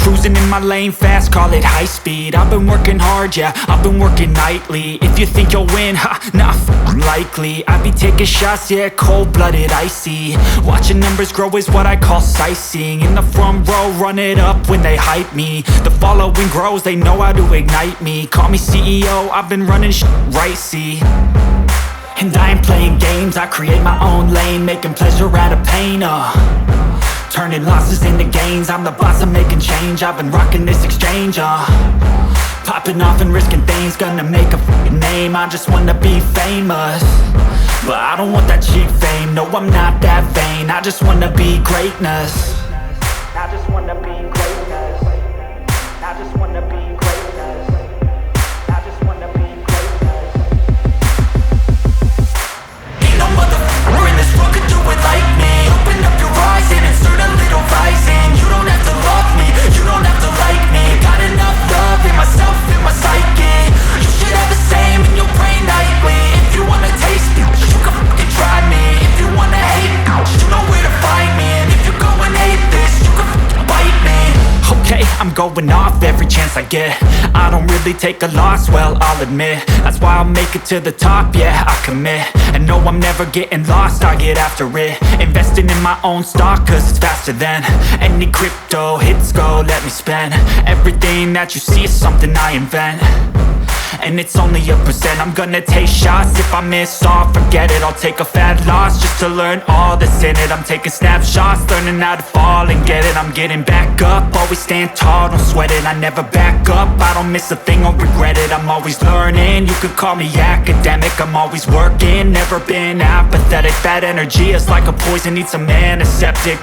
Cruising in my lane fast, call it high speed. I've been working hard, yeah, I've been working nightly. If you think you'll win, ha, not likely. I be taking shots, yeah, cold-blooded, icy. Watching numbers grow is what I call sightseeing. In the front row, run it up when they hype me. The following grows, they know how to ignite me. Call me CEO, I've been running shit right, see. And I ain't playing games, I create my own lane, making pleasure out of pain, turning losses into gains. I'm the boss, I'm making change. I've been rocking this exchange, popping off and risking things. Gonna make a f***ing name. I just wanna be famous, but I don't want that cheap fame. No, I'm not that vain. I just wanna be greatness. I just wanna be greatness. I just wanna be greatness. I just wanna be greatness. Ain't no motherfucker in this world could do it like me. Open up your eyes and insert a little rising. You don't have to love me, you don't have to like me. Got enough love in myself, in my psyche. You should have the same in your brain nightly. If you wanna taste me, you can fucking try me. If you wanna hate me, you know where to find me. And if you go and hate this, you can fucking bite me. Okay, I'm going off every chance I get. I don't really take a loss, well, I'll admit. That's why I'll make it to the top, yeah, I commit. And no, I'm never getting lost, I get after it. Investing in my own stock, cause it's faster than any crypto hits go, let me spend. Everything that you see is something I invent, and it's only a percent. I'm gonna take shots, if I miss all, forget it. I'll take a fat loss just to learn all that's in it. I'm taking snapshots, learning how to fall and get it. I'm getting back up, always stand tall, don't sweat it. I never back up, I don't miss a thing or regret it. I'm always learning, you could call me academic. I'm always working, never been apathetic. That energy is like a poison, needs a antiseptic.